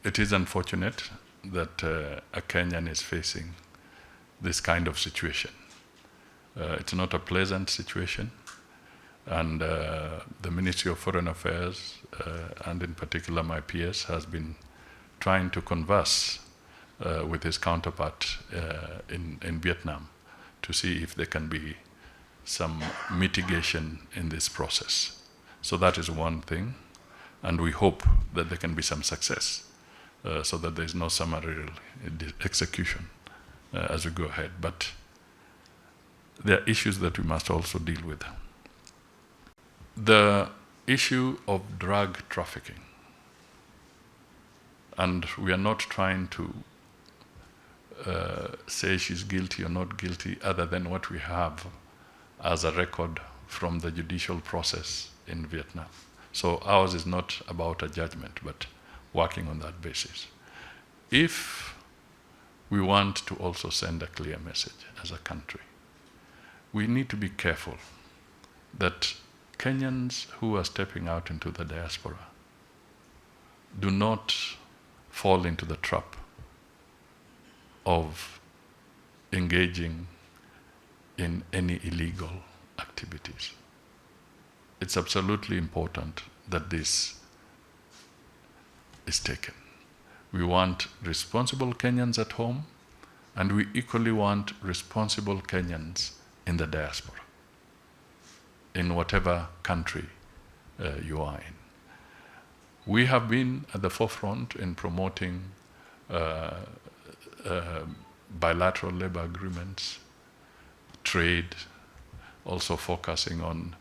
it is unfortunate that a Kenyan is facing this kind of situation. It's not a pleasant situation, and the Ministry of Foreign Affairs, and in particular my PS, has been trying to converse with his counterpart in Vietnam to see if there can be some mitigation in this process. So that is one thing, and we hope that there can be some success so that there is no summary execution as we go ahead. But there are issues that we must also deal with. The issue of drug trafficking, and we are not trying to say she's guilty or not guilty other than what we have as a record from the judicial process in Vietnam. So ours is not about a judgment, but working on that basis. If we want to also send a clear message as a country, we need to be careful that Kenyans who are stepping out into the diaspora do not fall into the trap of engaging in any illegal activities. It's absolutely important that this is taken. We want responsible Kenyans at home, and we equally want responsible Kenyans in the diaspora, in whatever country you are in. We have been at the forefront in promoting bilateral labor agreements, trade, also focusing on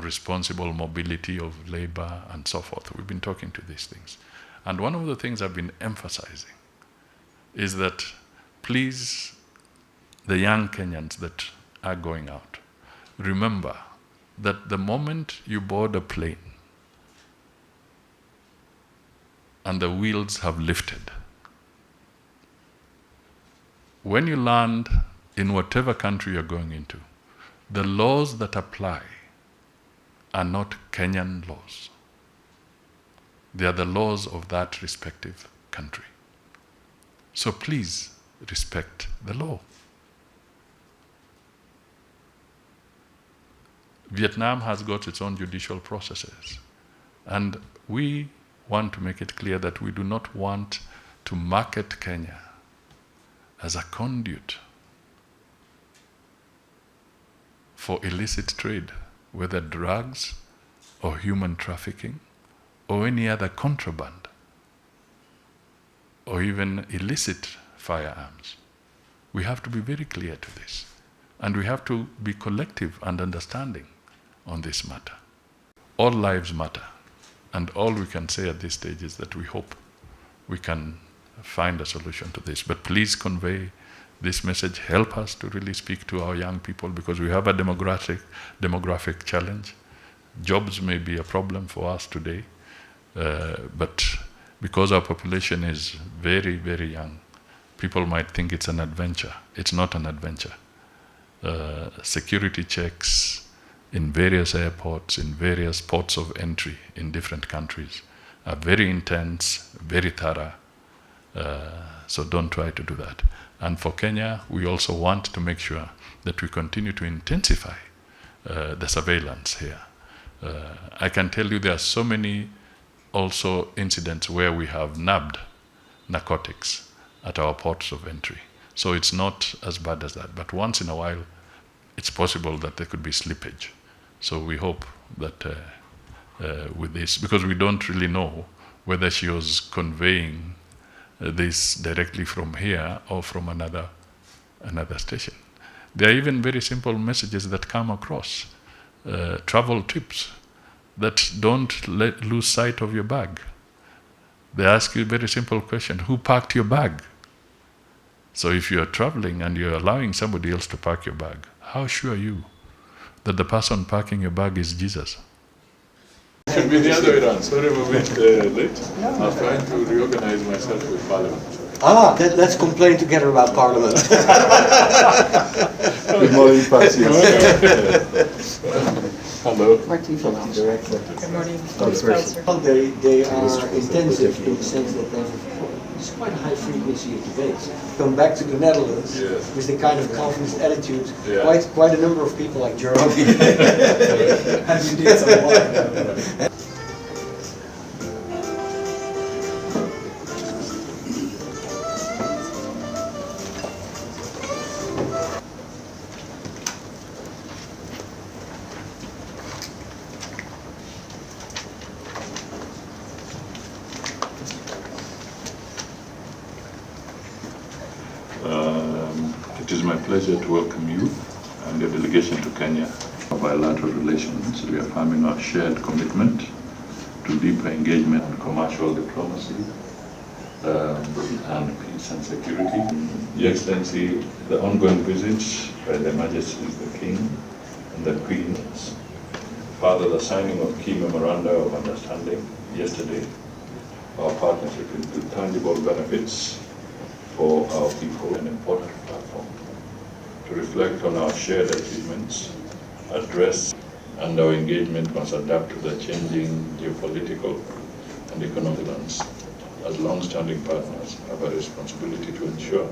responsible mobility of labor and so forth. We've been talking to these things. And one of the things I've been emphasizing is that please, the young Kenyans that are going out, remember that the moment you board a plane and the wheels have lifted, when you land in whatever country you're going into, the laws that apply are not Kenyan laws. They are the laws of that respective country. So please respect the law. Vietnam has got its own judicial processes, and we want to make it clear that we do not want to market Kenya as a conduit for illicit trade, whether drugs or human trafficking or any other contraband or even illicit firearms. We have to be very clear to this, and we have to be collective and understanding on this matter. All lives matter, and all we can say at this stage is that we hope we can find a solution to this. But please convey this message, help us to really speak to our young people, because we have a demographic challenge. Jobs may be a problem for us today, but because our population is very, very young, people might think it's an adventure. It's not an adventure. Security checks in various airports, in various ports of entry in different countries are very intense, very thorough, so don't try to do that. And for Kenya, we also want to make sure that we continue to intensify the surveillance here. I can tell you there are so many also incidents where we have nabbed narcotics at our ports of entry. So it's not as bad as that, but once in a while, it's possible that there could be slippage. So we hope that with this, because we don't really know whether she was conveying this directly from here or from another station. There are even very simple messages that come across, travel tips that don't lose sight of your bag. They ask you a very simple question: who packed your bag? So if you're traveling and you're allowing somebody else to pack your bag, how sure are you that the person packing your bag is Jesus? It should be the other way around. Sorry, we're a bit late. I was trying to reorganize myself with Parliament. Let's complain together about Parliament. Good morning, Patsy. Hello. Martin from the director. Good morning. They are intensive in the sense that there's quite a high frequency of debates. Come back to the Netherlands with the kind of confident attitude, quite a number of people like Jerome. Have you did some work? It is my pleasure to welcome you and your delegation to Kenya. For bilateral relations, reaffirming our shared commitment to deeper engagement in commercial diplomacy and peace and security. Your Excellency, the ongoing visits by Their Majesties the King and the Queen, further the signing of key memoranda of understanding yesterday, our partnership with tangible benefits for our people, an important platform to reflect on our shared achievements, address, and our engagement must adapt to the changing geopolitical and economic landscape. As long-standing partners, have a responsibility to ensure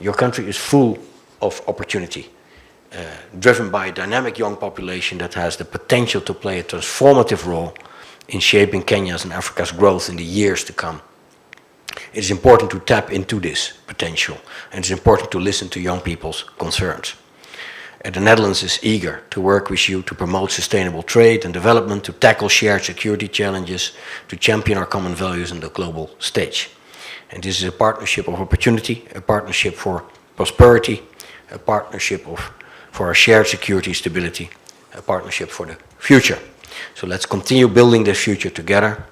Your country is full of opportunity, driven by a dynamic young population that has the potential to play a transformative role in shaping Kenya's and Africa's growth in the years to come. It is important to tap into this potential, and it's important to listen to young people's concerns. The Netherlands is eager to work with you to promote sustainable trade and development, to tackle shared security challenges, to champion our common values on the global stage. And this is a partnership of opportunity, a partnership for prosperity, a partnership for our shared security stability, a partnership for the future. So let's continue building this future together.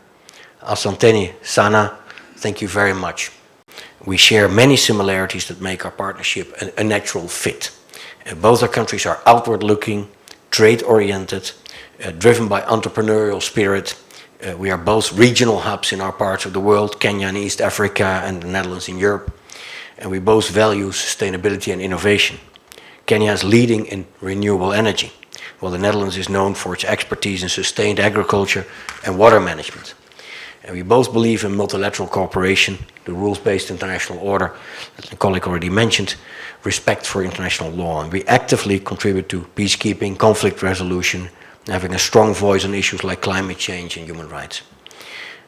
Asanteni Sana, thank you very much. We share many similarities that make our partnership a natural fit. Both our countries are outward-looking, trade-oriented, driven by entrepreneurial spirit. We are both regional hubs in our parts of the world, Kenya in East Africa and the Netherlands in Europe. And we both value sustainability and innovation. Kenya is leading in renewable energy, while the Netherlands is known for its expertise in sustained agriculture and water management. And we both believe in multilateral cooperation, the rules-based international order, as my colleague already mentioned, respect for international law. And we actively contribute to peacekeeping, conflict resolution, having a strong voice on issues like climate change and human rights.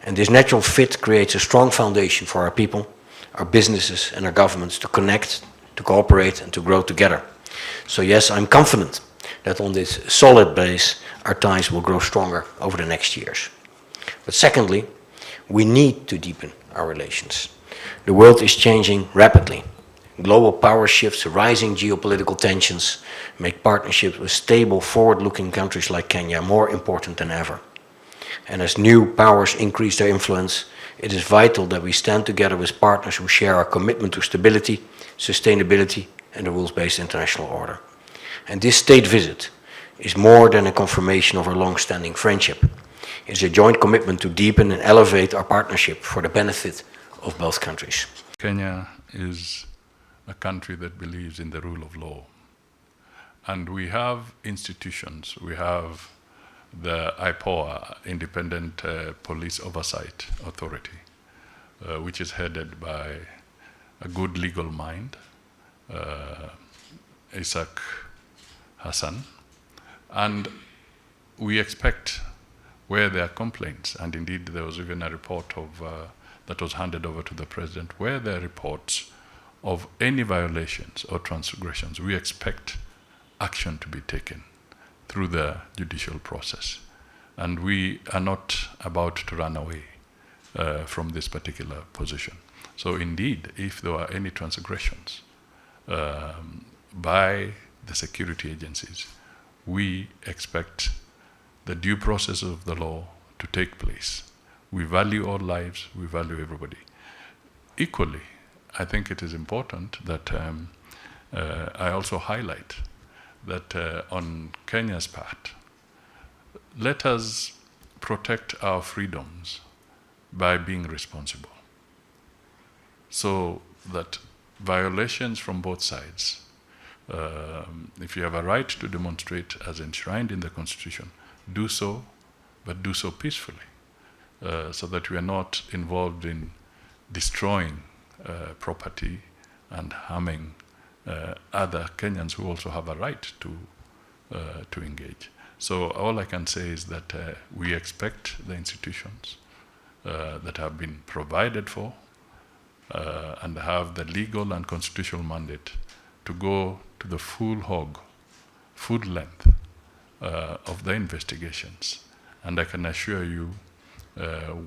And this natural fit creates a strong foundation for our people, our businesses and our governments to connect, to cooperate and to grow together. So yes, I'm confident that on this solid base, our ties will grow stronger over the next years. But secondly, we need to deepen our relations. The world is changing rapidly. Global power shifts, rising geopolitical tensions make partnerships with stable, forward-looking countries like Kenya more important than ever. And as new powers increase their influence, it is vital that we stand together with partners who share our commitment to stability, sustainability, and the rules-based international order. And this state visit is more than a confirmation of our long-standing friendship. It is a joint commitment to deepen and elevate our partnership for the benefit of both countries. Kenya is a country that believes in the rule of law. And we have institutions. We have the IPOA, Independent Police Oversight Authority, which is headed by a good legal mind, Isaac Hassan. And we expect where there are complaints, and indeed there was even a report of, that was handed over to the President, where there are reports of any violations or transgressions, we expect action to be taken through the judicial process. And we are not about to run away. from this particular position. So indeed, if there are any transgressions by the security agencies, we expect the due process of the law to take place. We value all lives, we value everybody. Equally, I think it is important that I also highlight that on Kenya's part, let us protect our freedoms by being responsible, so that violations from both sides, if you have a right to demonstrate as enshrined in the Constitution, do so, but do so peacefully, so that we are not involved in destroying property and harming other Kenyans who also have a right to engage. So all I can say is that we expect the institutions that have been provided for and have the legal and constitutional mandate to go to the full length of the investigations. And I can assure you,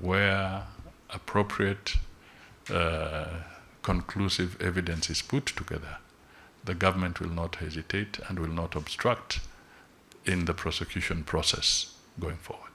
where appropriate conclusive evidence is put together, the government will not hesitate and will not obstruct in the prosecution process going forward.